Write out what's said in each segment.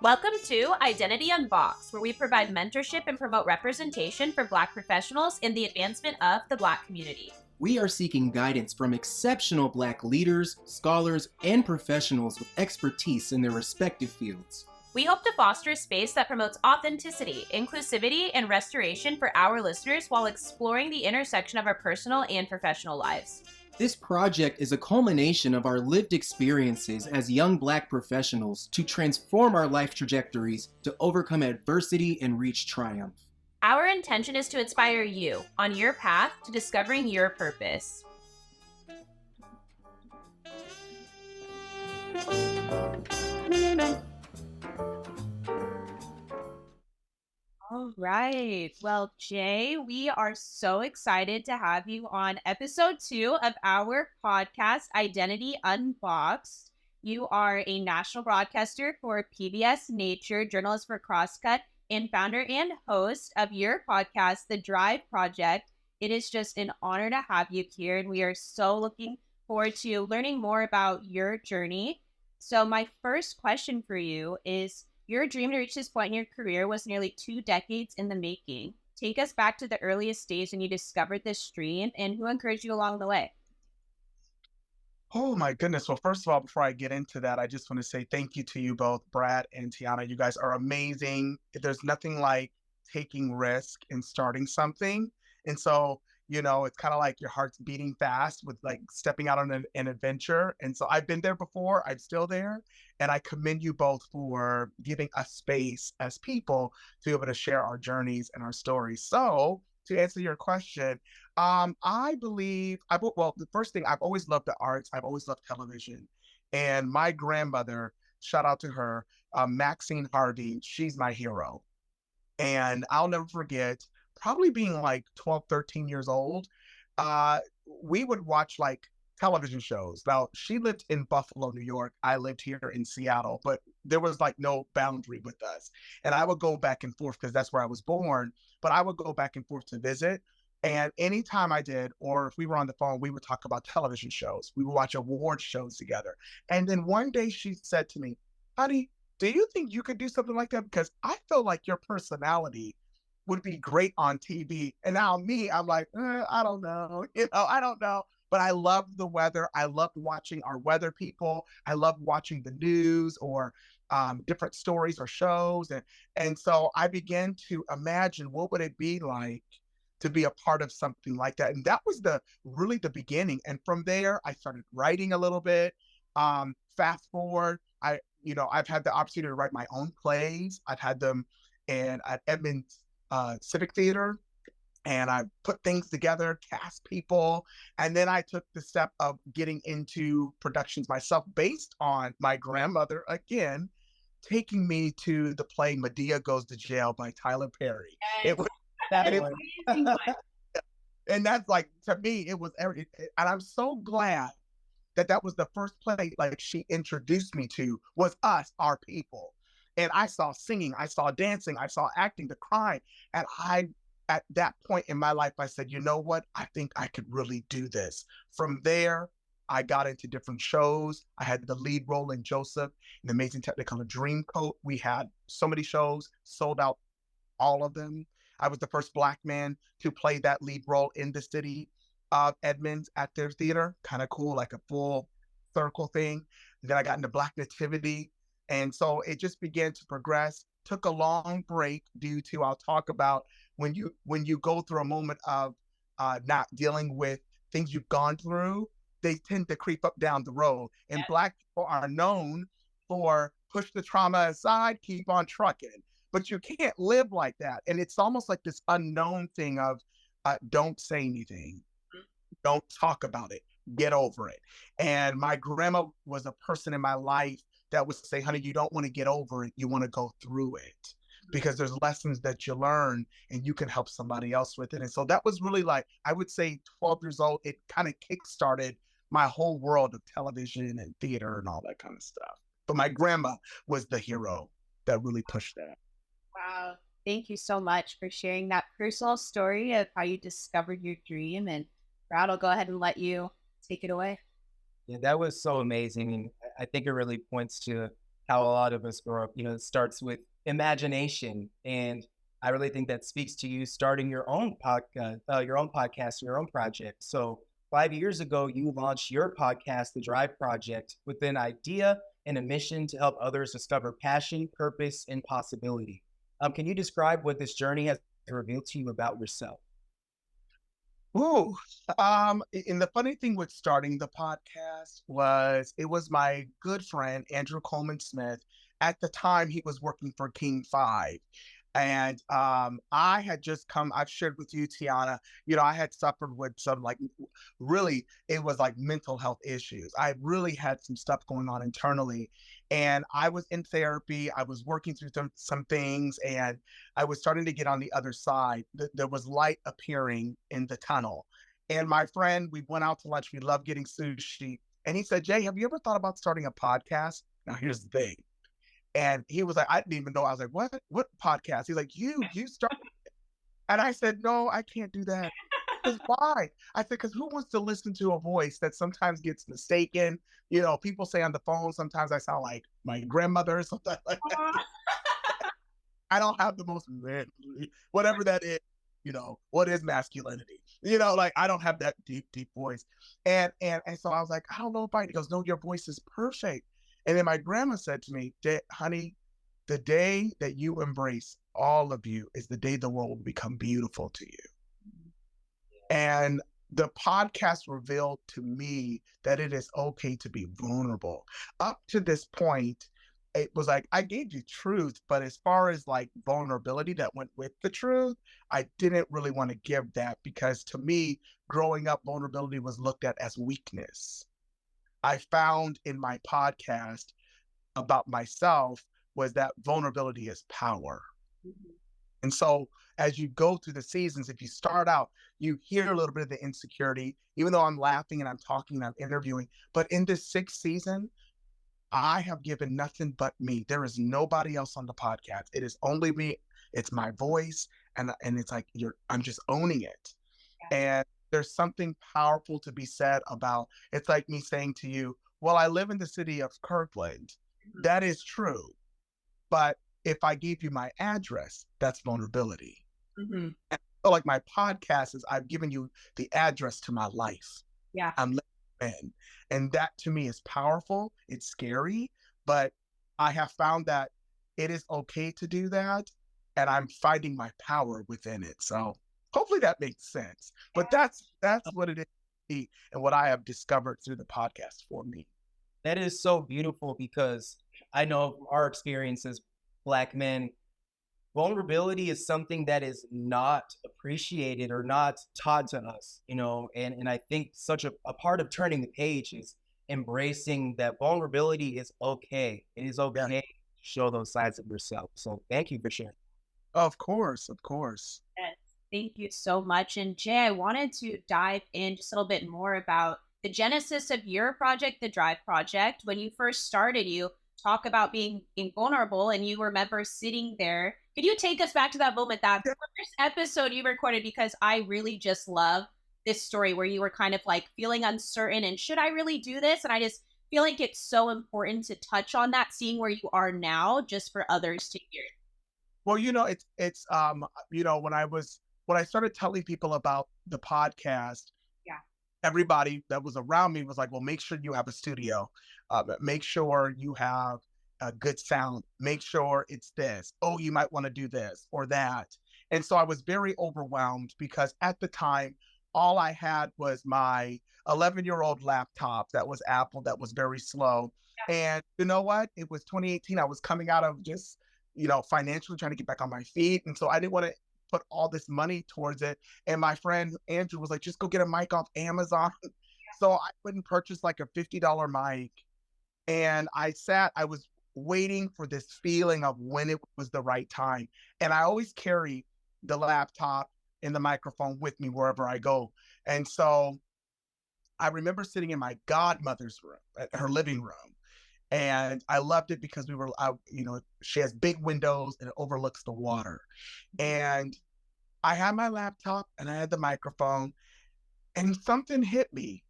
Welcome to Identity Unboxed, where we provide mentorship and promote representation for Black professionals in the advancement of the Black community. We are seeking guidance from exceptional Black leaders, scholars, and professionals with expertise in their respective fields. We hope to foster a space that promotes authenticity, inclusivity, and restoration for our listeners while exploring the intersection of our personal and professional lives. This project is a culmination of our lived experiences as young Black professionals to transform our life trajectories to overcome adversity and reach triumph. Our intention is to inspire you on your path to discovering your purpose. All right. Well, Jay, we are so excited to have you on episode 2 of our podcast, Identity Unboxed. You are a national broadcaster for PBS Nature, journalist for Crosscut, and founder and host of your podcast, The Drive Project. It is just an honor to have you here, and we are so looking forward to learning more about your journey. So my first question for you is, your dream to reach this point in your career was nearly 2 decades in the making. Take us back to the earliest stage when you discovered this dream, and who encouraged you along the way? Oh my goodness. Well, first of all, before I get into that, I just want to say thank you to you both, Brad and Tiana. You guys are amazing. There's nothing like taking risk and starting something. And so, it's kind of like your heart's beating fast with like stepping out on an adventure. And so I've been there before, I'm still there. And I commend you both for giving us space as people to be able to share our journeys and our stories. So to answer your question, I believe, the first thing, I've always loved the arts. I've always loved television. And my grandmother, shout out to her, Maxine Hardy, she's my hero. And I'll never forget, probably being like 12, 13 years old, we would watch like television shows. Now, she lived in Buffalo, New York. I lived here in Seattle, but there was like no boundary with us. And I would go back and forth because that's where I was born, but I would go back and forth to visit. And anytime I did, or if we were on the phone, we would talk about television shows. We would watch award shows together. And then one day she said to me, honey, do you think you could do something like that? Because I feel like your personality would be great on TV. And now I'm like, I don't know. I don't know. But I loved the weather. I loved watching our weather people. I loved watching the news or different stories or shows. And so I began to imagine, what would it be like to be a part of something like that? And that was really the beginning. And from there, I started writing a little bit. Fast forward, I've had the opportunity to write my own plays. I've had them at Edmonds Civic Theater, and I put things together, cast people, and then I took the step of getting into productions myself based on my grandmother, again, taking me to the play Medea Goes to Jail by Tyler Perry. Yes, and that's like, to me, it was everything. And I'm so glad that was the first play like she introduced me to, was us, our people. And I saw singing, I saw dancing, I saw acting, the crying. And at that point in my life, I said, you know what? I think I could really do this. From there, I got into different shows. I had the lead role in Joseph, in the Amazing Technicolor Dreamcoat. We had so many shows, sold out all of them. I was the first Black man to play that lead role in the city of Edmonds at their theater. Kind of cool, like a full circle thing. And then I got into Black Nativity. And so it just began to progress. Took a long break due to, I'll talk about, when you go through a moment of not dealing with things you've gone through, they tend to creep up down the road. And Yes. Black people are known for push the trauma aside, keep on trucking. But you can't live like that. And it's almost like this unknown thing of don't say anything. Don't talk about it. Get over it. And my grandma was a person in my life that would say, honey, you don't want to get over it. You want to go through it, because there's lessons that you learn and you can help somebody else with it. And so that was really, like, I would say 12 years old, it kind of kickstarted my whole world of television and theater and all that kind of stuff. But my grandma was the hero that really pushed that. Wow. Thank you so much for sharing that personal story of how you discovered your dream. And Brad, I'll go ahead and let you take it away. Yeah, that was so amazing. And I think it really points to how a lot of us grow up. It starts with imagination, and I really think that speaks to you starting your own podcast, your own project. So 5 years ago, you launched your podcast, The Drive Project, with an idea and a mission to help others discover passion, purpose, and possibility. Can you describe what this journey has revealed to you about yourself? Ooh, and the funny thing with starting the podcast was it was my good friend Andrew Coleman Smith. At the time, he was working for King Five, and I had just come. I've shared with you, Tiana. I had suffered with some really, it was like mental health issues. I really had some stuff going on internally, and I was in therapy. I was working through some things, and I was starting to get on the other side. There was light appearing in the tunnel. And my friend, we went out to lunch. We love getting sushi. And he said, Jay, have you ever thought about starting a podcast? Now, here's the thing. And he was like, I didn't even know. I was like, what podcast? He's like, you started. And I said, no, I can't do that. Because why? I said, because who wants to listen to a voice that sometimes gets mistaken? People say on the phone, sometimes I sound like my grandmother or something like that. I don't have the most, whatever that is, what is masculinity? I don't have that deep, deep voice. And so I was like, I don't know if he goes, no, your voice is perfect. And then my grandma said to me, honey, the day that you embrace all of you is the day the world will become beautiful to you. And the podcast revealed to me that it is okay to be vulnerable. Up to this point, it was like, I gave you truth, but as far as like vulnerability that went with the truth, I didn't really want to give that because to me, growing up, vulnerability was looked at as weakness. I found in my podcast about myself was that vulnerability is power. Mm-hmm. And so as you go through the seasons, if you start out, you hear a little bit of the insecurity, even though I'm laughing and I'm talking and I'm interviewing. But in this sixth season, I have given nothing but me. There is nobody else on the podcast. It is only me. It's my voice. And it's like, I'm just owning it. Yeah. And there's something powerful to be said about, it's like me saying to you, well, I live in the city of Kirkland. Mm-hmm. That is true. But if I gave you my address, that's vulnerability. Mm-hmm. And so like my podcast is, I've given you the address to my life. Yeah. I'm living in. And that to me is powerful. It's scary, but I have found that it is okay to do that. And I'm finding my power within it. So hopefully that makes sense. But that's what it is and what I have discovered through the podcast for me. That is so beautiful because I know our experience as Black men, vulnerability is something that is not appreciated or not taught to us, and I think such a part of turning the page is embracing that vulnerability is okay. It is okay to show those sides of yourself. So thank you for sharing. Of course. Yes, thank you so much. And Jay, I wanted to dive in just a little bit more about the genesis of your project, the Drive Project. When you first started, you talk about being vulnerable and you remember sitting there. Could you take us back to that moment, that first episode you recorded? Because I really just love this story where you were kind of like feeling uncertain and should I really do this? And I just feel like it's so important to touch on that, seeing where you are now, just for others to hear. Well, it's when I started telling people about the podcast, everybody that was around me was like, well, make sure you have a studio, make sure you have a good sound, make sure it's this. Oh, you might want to do this or that. And so I was very overwhelmed because at the time, all I had was my 11-year-old laptop that was Apple, that was very slow. And you know what? It was 2018. I was coming out of just, financially trying to get back on my feet. And so I didn't want to put all this money towards it. And my friend Andrew was like, just go get a mic off Amazon. So I went and purchased like a $50 mic. And I was waiting for this feeling of when it was the right time. And I always carry the laptop and the microphone with me wherever I go. And so I remember sitting in my godmother's room, her living room. And I loved it because we were out, she has big windows and it overlooks the water. And I had my laptop and I had the microphone and something hit me.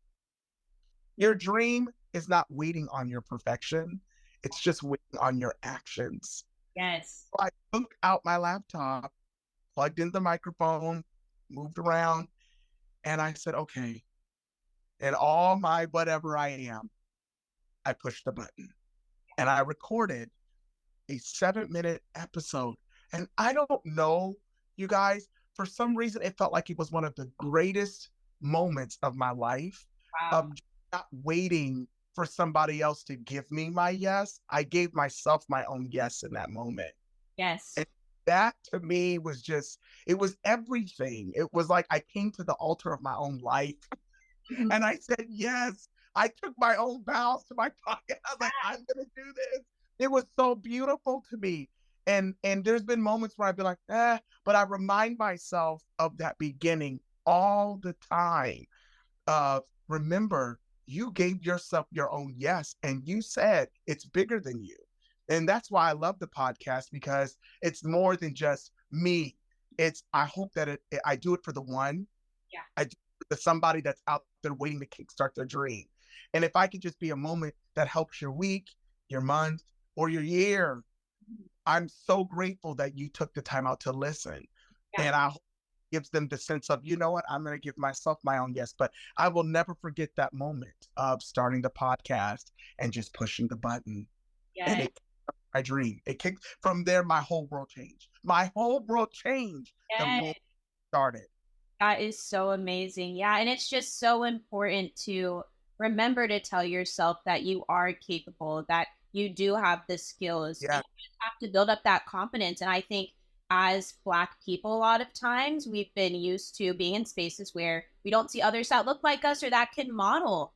Your dream is not waiting on your perfection. It's just waiting on your actions. Yes. So I took out my laptop, plugged in the microphone, moved around, and I said, okay, and all my whatever I am, I pushed the button and I recorded a 7-minute episode. And I don't know, you guys, for some reason, it felt like it was one of the greatest moments of my life Wow. of not waiting for somebody else to give me my yes. I gave myself my own yes in that moment. Yes. And that to me was just, it was everything. It was like I came to the altar of my own life and I said, yes. I took my own vows to my pocket. I was like, I'm going to do this. It was so beautiful to me. And there's been moments where I'd be like, but I remind myself of that beginning all the time. Remember, you gave yourself your own yes, and you said it's bigger than you. And that's why I love the podcast, because it's more than just me. I hope that I do it for the one. Yeah. I do it for somebody that's out there waiting to kickstart their dream. And if I could just be a moment that helps your week, your month, or your year, I'm so grateful that you took the time out to listen. Yeah. And I hope it gives them the sense of, you know what, I'm going to give myself my own yes. But I will never forget that moment of starting the podcast and just pushing the button. Yes. And it my dream. It kicked from there. My whole world changed. My whole world changed the moment it started. That is so amazing. Yeah. And it's just so important to remember to tell yourself that you are capable, that you do have the skills. Yeah. And you just have to build up that confidence. And I think as Black people, a lot of times we've been used to being in spaces where we don't see others that look like us or that can model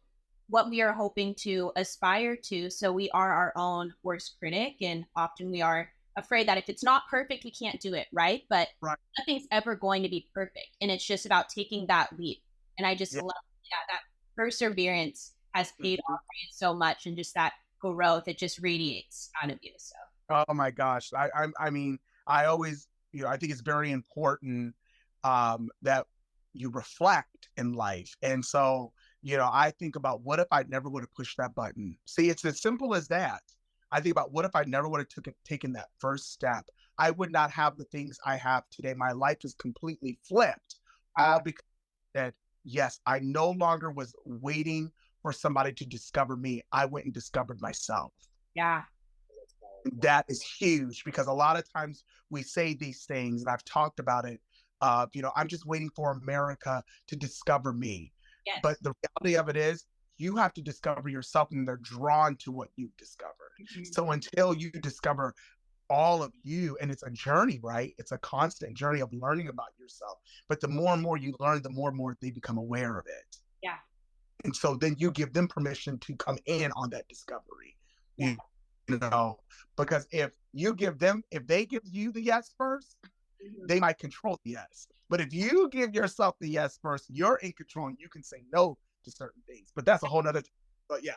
what we are hoping to aspire to. So we are our own worst critic. And often we are afraid that if it's not perfect, we can't do it, right? But Right. nothing's ever going to be perfect. And it's just about taking that leap. And I just love that perseverance has paid off for you so much, and just that growth, it just radiates out of you. So Oh my gosh. I mean, I always, I think it's very important that you reflect in life. And so, I think about, what if I never would have pushed that button? See, it's as simple as that. I think about, what if I never would have taken that first step? I would not have the things I have today. My life is completely flipped. All because that, yes, I no longer was waiting for somebody to discover me. I went and discovered myself. yeah. That is huge, because a lot of times we say these things, and I've talked about it. I'm just waiting for America to discover me. Yes. But the reality of it is, you have to discover yourself, and they're drawn to what you've discovered. So until you discover all of you, and it's a journey, right? It's a constant journey of learning about yourself. But the more and more you learn, the more and more they become aware of it. Yeah. And so then you give them permission to come in on that discovery. Yeah. Because if they give you the yes first, they might control the yes. But if you give yourself the yes first, you're in control, and you can say no to certain things. But that's a whole nother. But yeah.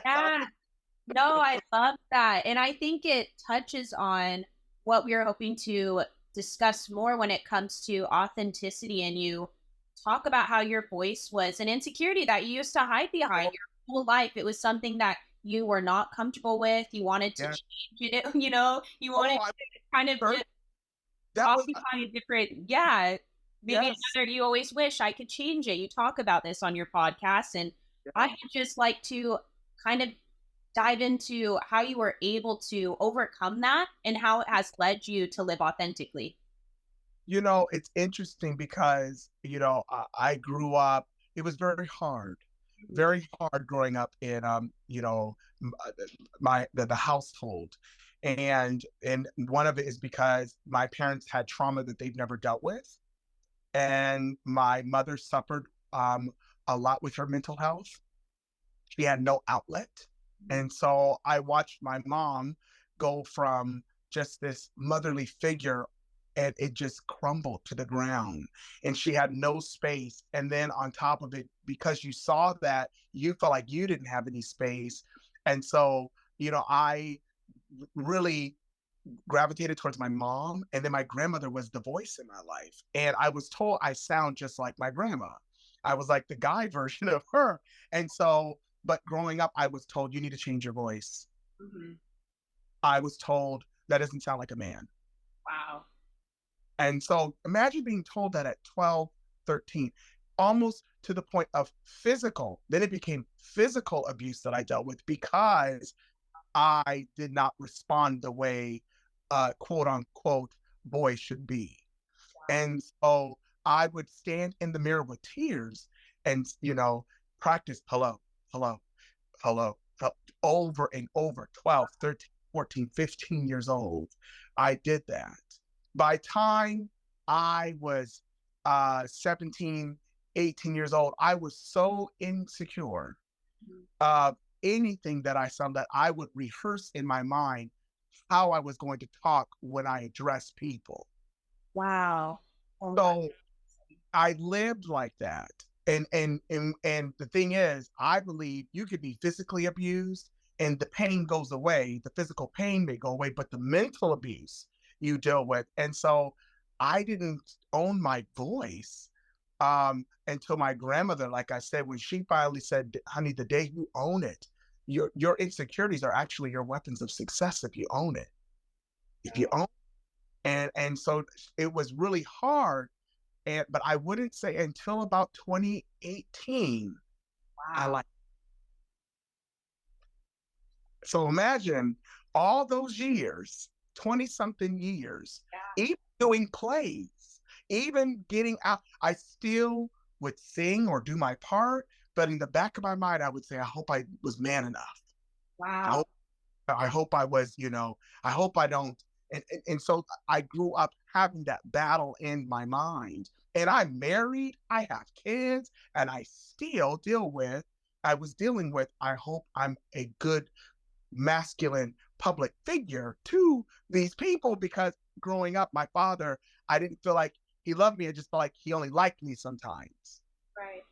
Yeah. No, I love that. And I think it touches on what we are hoping to discuss more when it comes to authenticity. And you talk about how your voice was an insecurity that you used to hide behind your whole life. It was something that you were not comfortable with. You wanted to change it, you wanted to kind of just occupy a different, maybe another, you always wish I could change it. You talk about this on your podcast, and I would just like to kind of dive into how you were able to overcome that and how it has led you to live authentically. It's interesting because, I grew up, it was very hard growing up in, the household. And one of it is because my parents had trauma that they've never dealt with. And my mother suffered a lot with her mental health. She had no outlet. And so I watched my mom go from just this motherly figure, and it just crumbled to the ground, and she had no space. And then on top of it, because you saw that, you felt like you didn't have any space. And so, I really gravitated towards my mom, and then my grandmother was the voice in my life. And I was told I sound just like my grandma. I was like the guy version of her. And so, but growing up, I was told, you need to change your voice. I was told that doesn't sound like a man. Wow. And so imagine being told that at 12, 13, almost to the point of physical. Then it became physical abuse that I dealt with because I did not respond the way, quote unquote, boys should be. And so I would stand in the mirror with tears and, practice hello, hello, hello, over and over, 12, 13, 14, 15 years old. I did that. By time I was 17, 18 years old, I was so insecure of anything that I saw that I would rehearse in my mind how I was going to talk when I address people. Wow. Oh, So I lived like that. And the thing is, I believe you could be physically abused and the pain goes away. The physical pain may go away, but the mental abuse you deal with. And so I didn't own my voice until my grandmother, like I said, when she finally said, honey, the day you own it, your insecurities are actually your weapons of success if you own it. If you own and so it was really hard. But I wouldn't say until about 2018, I wow. like. So imagine all those years, 20 something years, Yeah. even doing plays, even getting out. I still would sing or do my part, but in the back of my mind, I would say, I hope I was man enough. I Wow. hope I hope I was, I hope I don't. And so I grew up having that battle in my mind. And I'm married, I have kids, and I was dealing with, I hope I'm a good masculine public figure to these people because growing up, my father, I didn't feel like he loved me. I just felt like he only liked me sometimes. Right.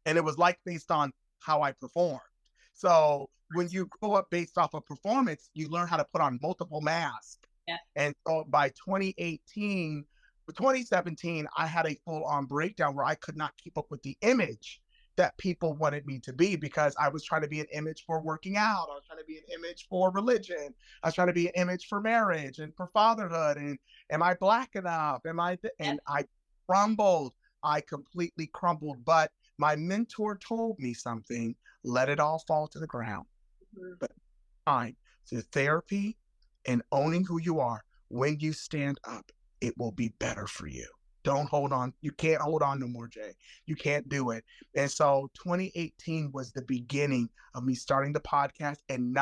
And it was like based on how I performed. So when you grow up based off of performance, you learn how to put on multiple masks. Yeah. And so by 2017, I had a full on breakdown where I could not keep up with the image that people wanted me to be because I was trying to be an image for working out. I was trying to be an image for religion. I was trying to be an image for marriage and for fatherhood. And am I black enough? And I crumbled. I completely crumbled. But my mentor told me something, let it all fall to the ground. Mhm. But time to therapy and owning who you are. When you stand up, it will be better for you. Don't hold on. You can't hold on no more, Jay. You can't do it. And so 2018 was the beginning of me starting the podcast and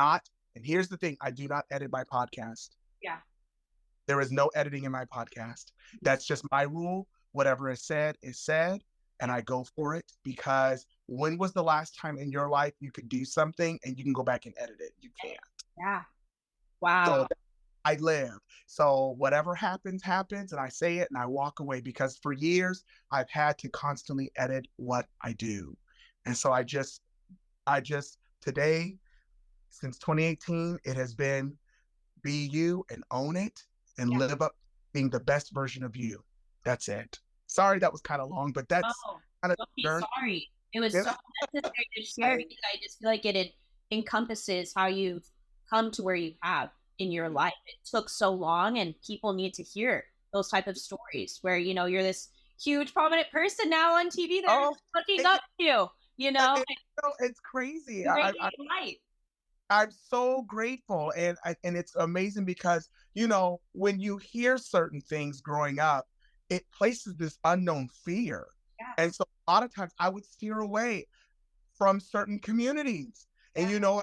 here's the thing, I do not edit my podcast. Yeah. There is no editing in my podcast. That's just my rule. Whatever is said, and I go for it because when was the last time in your life you could do something and you can go back and edit it? You can't. Yeah. So Wow. I live. So whatever happens, happens, and I say it and I walk away because for years I've had to constantly edit what I do. And so I just today, since 2018, it has been be you and own it and Yeah. live up being the best version of you. That's it. Sorry that was kind of long, but that's Oh, kind of don't be journey. sorry. It was so necessary to share because I just feel like it encompasses how you've come to where you have in your life. It took so long, and people need to hear those type of stories where you're this huge prominent person now on TV. They're Oh, looking it, up to you. it, it's crazy. You radiate light. I'm so grateful, and it's amazing because when you hear certain things growing up, it places this unknown fear, Yeah. and so a lot of times I would steer away from certain communities, and Yeah.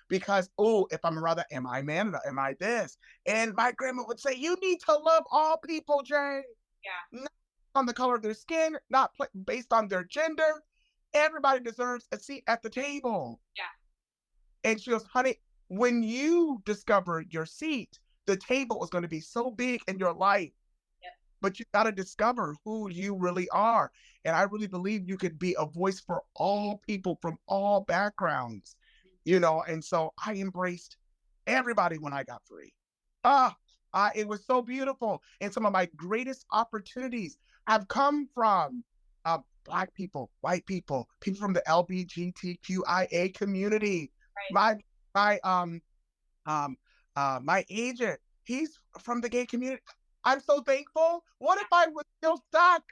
because if I'm a brother, am I man enough? Am I this? And my grandma would say, you need to love all people, Jay. Yeah. Not on the color of their skin, not based on their gender. Everybody deserves a seat at the table. Yeah. And she goes, honey, when you discover your seat, the table is going to be so big in your life. Yep. But you got to discover who you really are. And I really believe you could be a voice for all people from all backgrounds, and so I embraced everybody when I got free. It was so beautiful. And some of my greatest opportunities have come from Black people, white people, people from the LGBTQIA community. Right. My My agent, he's from the gay community. I'm so thankful. What if I was still stuck?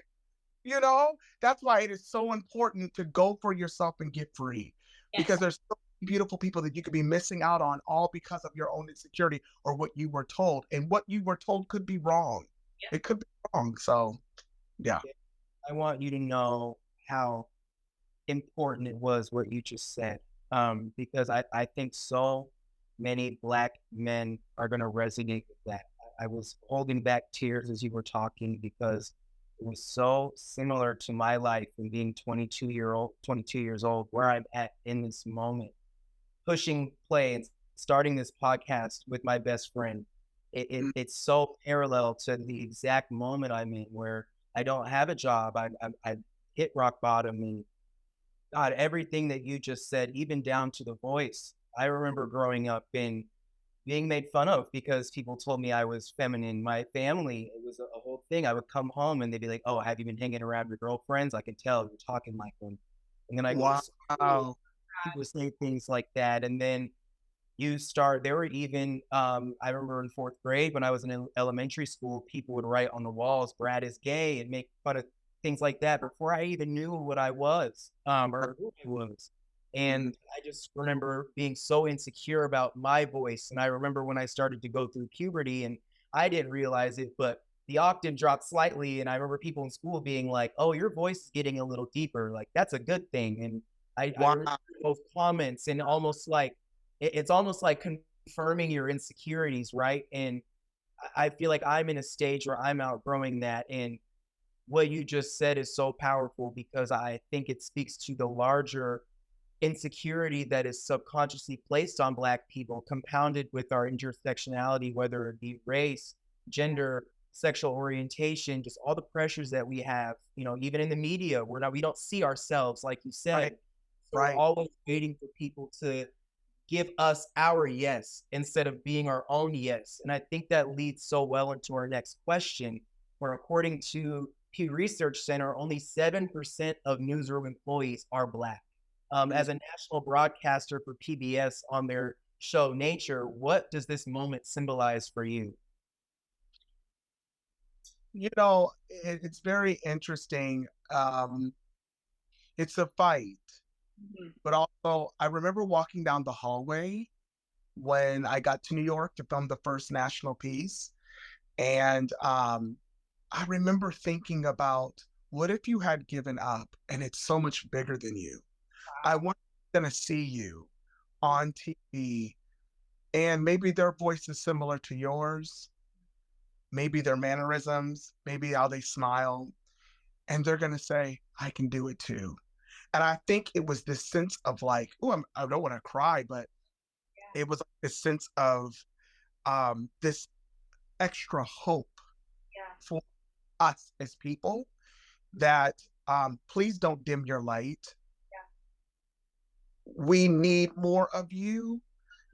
You know, that's why it is so important to go for yourself and get free, Yes. because there's so many beautiful people that you could be missing out on, all because of your own insecurity or what you were told. And what you were told could be wrong. Yep. It could be wrong. So, yeah. I want you to know how important it was what you just said, because I think so many Black men are going to resonate with that. I was holding back tears as you were talking because it was so similar to my life and being 22 years old, where I'm at in this moment, pushing play and starting this podcast with my best friend. It's so parallel to the exact moment I'm in where I don't have a job. I hit rock bottom, and God, everything that you just said, even down to the voice. I remember growing up and being made fun of because people told me I was feminine. My family, it was a whole thing. I would come home and they'd be like, "Oh, have you been hanging around your girlfriends? I can tell you're talking like them." And then I go to school, Wow. people say things like that. And then there were even, I remember in fourth grade when I was in elementary school, people would write on the walls, "Brad is gay," and make fun of things like that before I even knew what I was, or who I was. And I just remember being so insecure about my voice. And I remember when I started to go through puberty and I didn't realize it, but the octave dropped slightly. And I remember people in school being like, "Oh, your voice is getting a little deeper. Like, that's a good thing." And I Wow. remember those comments and almost like, it's almost like confirming your insecurities, right? And I feel like I'm in a stage where I'm outgrowing that. And what you just said is so powerful because I think it speaks to the larger insecurity that is subconsciously placed on Black people, compounded with our intersectionality, whether it be race, gender, sexual orientation, just all the pressures that we have, even in the media, we don't see ourselves, like you said. Right. So we're Right. always waiting for people to give us our yes instead of being our own yes. And I think that leads so well into our next question, where according to Pew Research Center, only 7% of newsroom employees are Black. As a national broadcaster for PBS on their show Nature, what does this moment symbolize for you? It's very interesting. It's a fight, but also I remember walking down the hallway when I got to New York to film the first national piece. And I remember thinking about, what if you had given up and it's so much bigger than you? I want them to see you on TV, and maybe their voice is similar to yours, maybe their mannerisms, maybe how they smile, and they're going to say, I can do it too. And I think it was this sense of like, oh, I don't want to cry, but it was this sense of this extra hope for us as people, that please don't dim your light. We need more of you.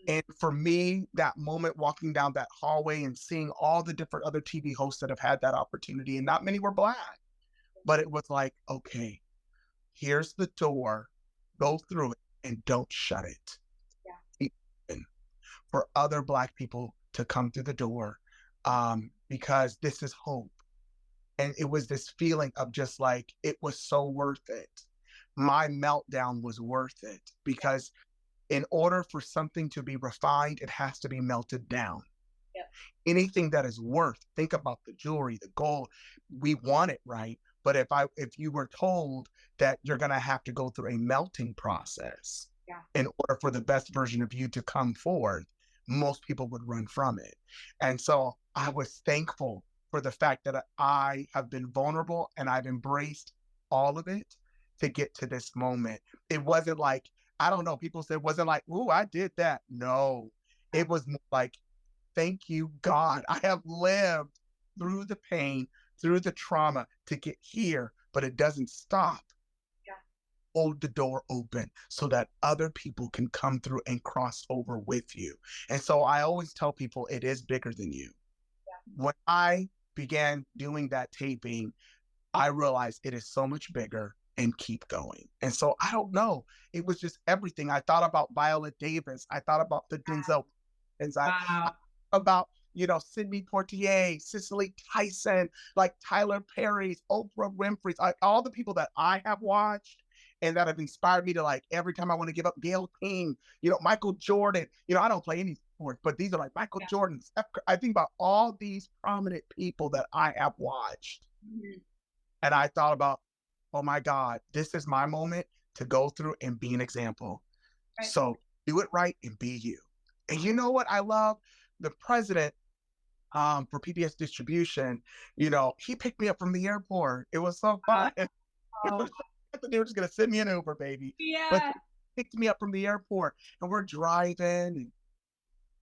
And for me, that moment walking down that hallway and seeing all the different other TV hosts that have had that opportunity, and not many were Black, but it was like, okay, here's the door, go through it and don't shut it. Keep open for other Black people to come through the door, because this is hope. And it was this feeling of just like, it was so worth it. My meltdown was worth it, because in order for something to be refined, it has to be melted down. Yep. Anything that is worth, think about the jewelry, the gold, we want it, right? But if you were told that you're going to have to go through a melting process in order for the best version of you to come forth, most people would run from it. And so I was thankful for the fact that I have been vulnerable and I've embraced all of it to get to this moment. It wasn't like, I don't know, people said it wasn't like, ooh, I did that. No, it was more like, thank you, God. I have lived through the pain, through the trauma to get here, but it doesn't stop. Hold the door open so that other people can come through and cross over with you. And so I always tell people, it is bigger than you. When I began doing that taping, I realized it is so much bigger, and keep going. And so I don't know. It was just everything. I thought about Viola Davis. I thought about the Denzel. Wow. About, Sidney Poitier, Cicely Tyson, like Tyler Perry's, Oprah Winfrey's, all the people that I have watched and that have inspired me to, like, every time I want to give up, Gail King, Michael Jordan. I don't play any sports, but these are like Michael Jordan. I think about all these prominent people that I have watched. Mhm. And I thought about, oh my God, this is my moment to go through and be an example. Right. So do it right and be you. And you know what I love? The president for PBS distribution, he picked me up from the airport. It was so fun. Oh, They were just gonna send me an Uber, baby. But yeah. he picked me up from the airport and we're driving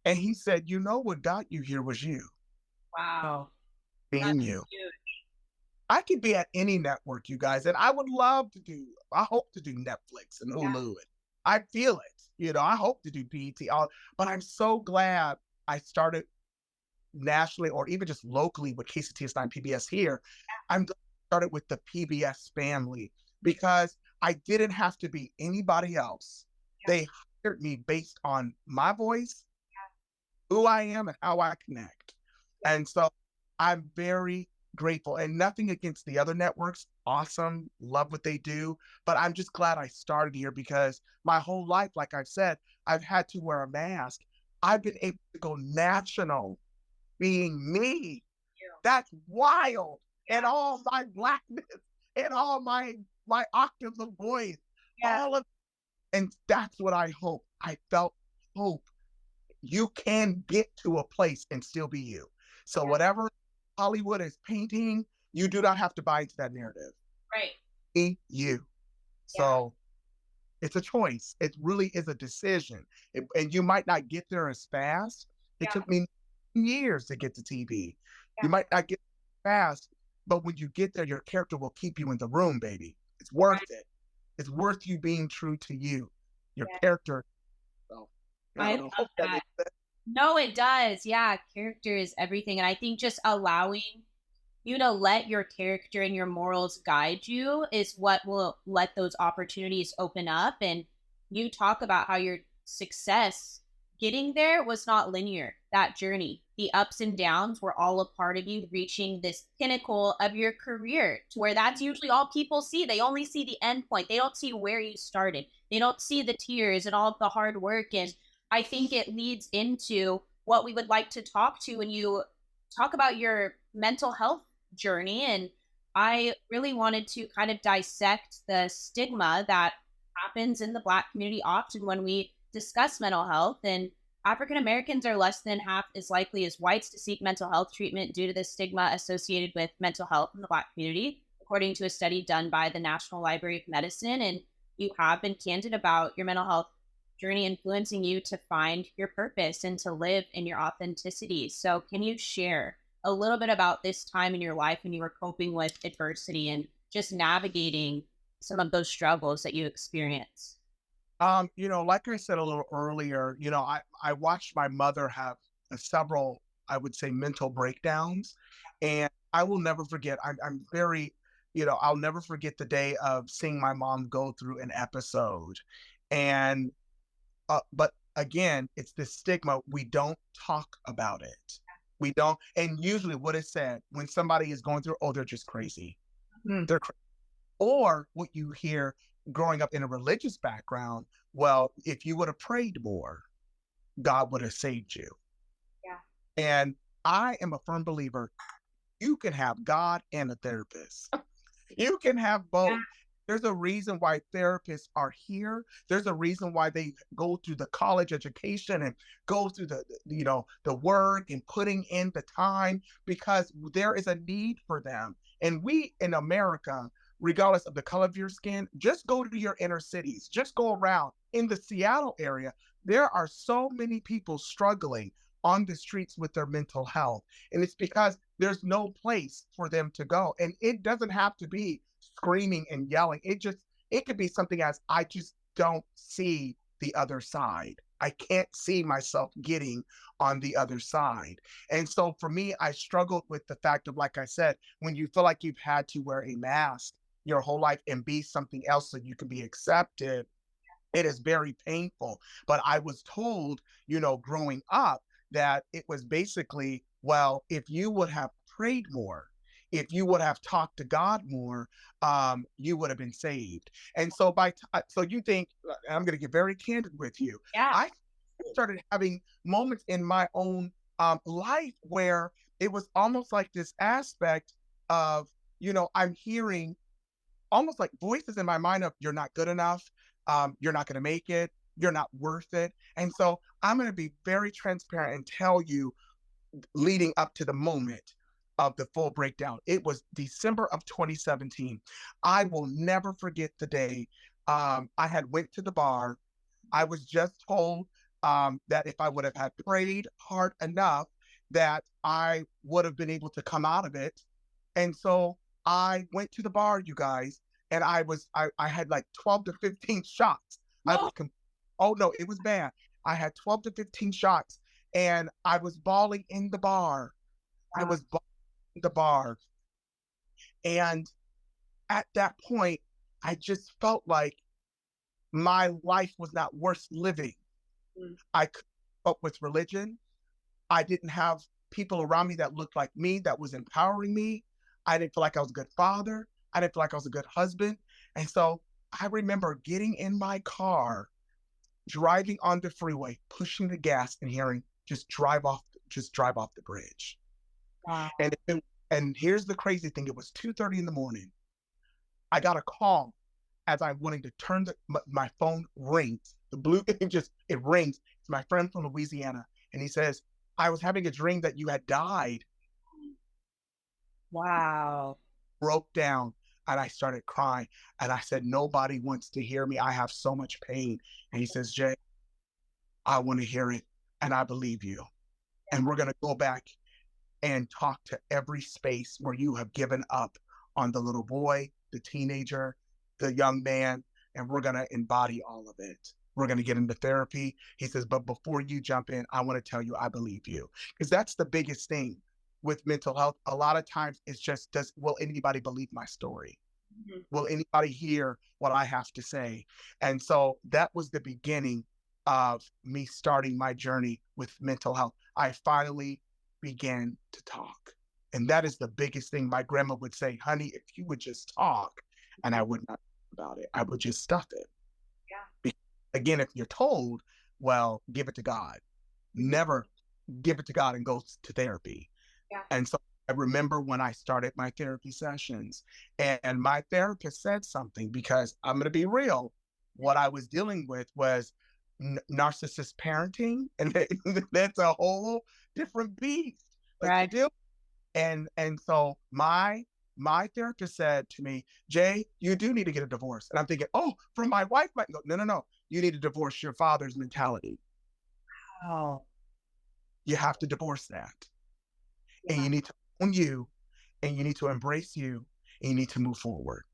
and he said, what got you here was you, Wow. being That's you. huge. I could be at any network, you guys, and I would love to I hope to do Netflix and Yeah. Hulu. And I feel it. I hope to do BET, but I'm so glad I started nationally or even just locally with KCTS9 PBS here. I'm glad I started with the PBS family because I didn't have to be anybody else. Yeah. They hired me based on my voice, who I am, and how I connect. And so I'm very grateful, and nothing against the other networks. Awesome. Love what they do. But I'm just glad I started here because my whole life, like I've said, I've had to wear a mask. I've been able to go national being me. Yeah. That's wild. And all my blackness and all my octaves of voice, Yeah. all of, and that's what I hope. I felt hope. You can get to a place and still be you. So Yeah. whatever Hollywood is painting, you do not have to buy into that narrative. Right. Be you. So it's a choice. It really is a decision. And you might not get there as fast. It took me years to get to TV. You might not get fast, but when you get there, your character will keep you in the room, baby. It's worth it. It's worth you being true to you, your character. So I hope love that that. makes sense. No, it does. Yeah, character is everything. And I think just allowing you to let your character and your morals guide you is what will let those opportunities open up. And you talk about how your success getting there was not linear, that journey. The ups and downs were all a part of you reaching this pinnacle of your career, to where that's usually all people see. They only see the end point, they don't see where you started, they don't see the tears and all of the hard work. And I think it leads into what we would like to talk to when you talk about your mental health journey. And I really wanted to kind of dissect the stigma that happens in the Black community often when we discuss mental health. And African Americans are less than half as likely as whites to seek mental health treatment due to the stigma associated with mental health in the Black community, according to a study done by the National Library of Medicine. And you have been candid about your mental health journey influencing you to find your purpose and to live in your authenticity. So, can you share a little bit about this time in your life when you were coping with adversity and just navigating some of those struggles that you experienced? Like I said a little earlier, I watched my mother have several, I would say, mental breakdowns, and I will never forget. I'm very, I'll never forget the day of seeing my mom go through an episode, and but again, it's this stigma. We don't talk about it. We don't, and usually what is said when somebody is going through, oh, they're just crazy. They're crazy. Or what you hear growing up in a religious background, well, if you would have prayed more, God would have saved you. Yeah. And I am a firm believer, you can have God and a therapist. You can have both. Yeah. There's a reason why therapists are here. There's a reason why they go through the college education and go through the work and putting in the time, because there is a need for them. And we in America, regardless of the color of your skin, just go to your inner cities, just go around. In the Seattle area, there are so many people struggling on the streets with their mental health. And it's because there's no place for them to go. And it doesn't have to be screaming and yelling. It could be something as, I just don't see the other side. I can't see myself getting on the other side. And so for me, I struggled with the fact of, like I said, when you feel like you've had to wear a mask your whole life and be something else so you can be accepted, It is very painful. But I was told, growing up, that it was basically, well, if you would have prayed more, if you would have talked to God more, you would have been saved. And so so you think, I'm going to get very candid with you. Yeah. I started having moments in my own life where it was almost like this aspect of, I'm hearing almost like voices in my mind of, you're not good enough, you're not going to make it, you're not worth it. And so I'm going to be very transparent and tell you, leading up to the moment of the full breakdown, it was December of 2017. I will never forget the day. I had went to the bar. I was just told that if I would have had prayed hard enough, that I would have been able to come out of it. And so I went to the bar, you guys, and I had like 12 to 15 shots. I was oh no, it was bad. I had 12 to 15 shots, and I was bawling in the bar. I was bawling in the bar. And at that point, I just felt like my life was not worth living. I couldn't cope with religion. I didn't have people around me that looked like me, that was empowering me. I didn't feel like I was a good father. I didn't feel like I was a good husband. And so I remember getting in my car, driving on the freeway, pushing the gas and hearing, just drive off the bridge. Wow. And here's the crazy thing. It was 2:30 in the morning. I got a call as I'm wanting to turn my phone rings. The blue, it rings. It's my friend from Louisiana. And he says, I was having a dream that you had died. Wow. Broke down, and I started crying. And I said, nobody wants to hear me. I have so much pain. And he says, Jay, I want to hear it. And I believe you. And we're going to go back and talk to every space where you have given up on the little boy, the teenager, the young man, and we're going to embody all of it. We're going to get into therapy. He says, but before you jump in, I want to tell you, I believe you. Because that's the biggest thing with mental health. A lot of times it's just, will anybody believe my story? Mm-hmm. Will anybody hear what I have to say? And so that was the beginning of me starting my journey with mental health. I finally began to talk. And that is the biggest thing. My grandma would say, honey, if you would just talk, and I would not talk about it, I would just stuff it. Yeah. Because, again, if you're told, well, give it to God. Never give it to God and go to therapy. Yeah. And so I remember when I started my therapy sessions, and my therapist said something, because I'm going to be real. What I was dealing with was narcissist parenting, and that's a whole different beast. Right. And so my therapist said to me, Jay, you do need to get a divorce. And I'm thinking, oh, from my wife? No. You need to divorce your father's mentality. Wow. You have to divorce that. Yeah. And you need to own you, and you need to embrace you, and you need to move forward.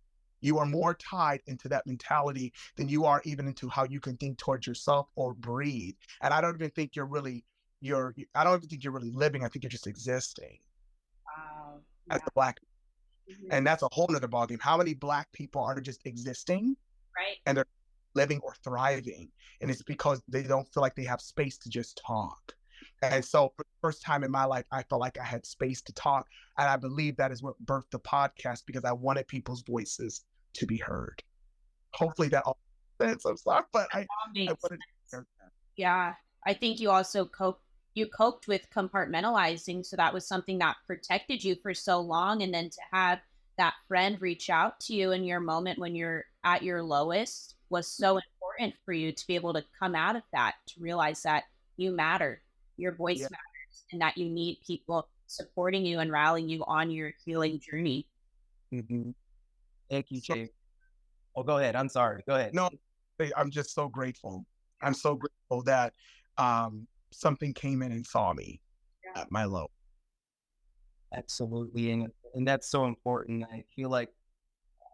You are more tied into that mentality than you are even into how you can think towards yourself or breathe. And I don't even think I don't even think you're really living. I think you're just existing. Wow. As a Black. Mm-hmm. And that's a whole nother ballgame. How many Black people are just existing? Right. And they're living or thriving. And it's because they don't feel like they have space to just talk. And so for the first time in my life, I felt like I had space to talk. And I believe that is what birthed the podcast, because I wanted people's voices to be heard. Hopefully that all makes sense. I'm sorry, but I wanted to hear that. Yeah. I think you also coped with compartmentalizing. So that was something that protected you for so long. And then to have that friend reach out to you in your moment when you're at your lowest was so important for you to be able to come out of that, to realize that you matter, your voice matters, and that you need people supporting you and rallying you on your healing journey. Mm-hmm. Thank you, Jay. Oh, go ahead. I'm sorry. Go ahead. No, I'm just so grateful. I'm so grateful that something came in and saw me at my low. Absolutely. And that's so important. I feel like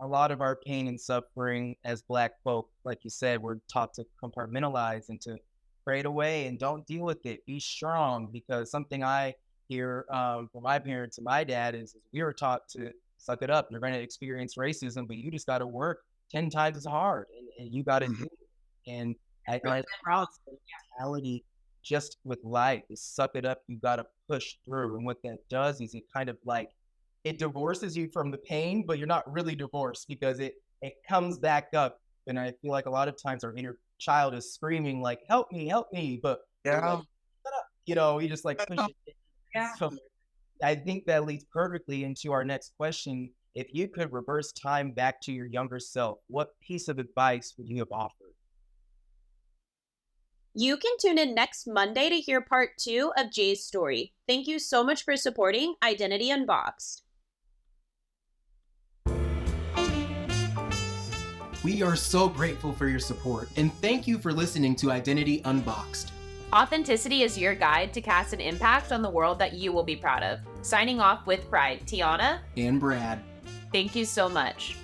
a lot of our pain and suffering as Black folk, like you said, we're taught to compartmentalize and to pray it away and don't deal with it. Be strong, because something I hear from my parents and my dad is we were taught to suck it up. You're going to experience racism, but you just got to work 10 times as hard, and you got to do it. And I feel like mentality just with life is suck it up, you gotta push through. And what that does is it kind of like it divorces you from the pain, but you're not really divorced because it comes back up. And I feel like a lot of times our inner child is screaming like, help me, but Yeah. like, shut up. You know, you just like push it. Yeah. So I think that leads perfectly into our next question. If you could reverse time back to your younger self, what piece of advice would you have offered? You can tune in next Monday to hear part 2 of Jay's story. Thank you so much for supporting Identity Unboxed. We are so grateful for your support, and thank you for listening to Identity Unboxed. Authenticity is your guide to cast an impact on the world that you will be proud of. Signing off with pride, Tiana And Brad. Thank you so much.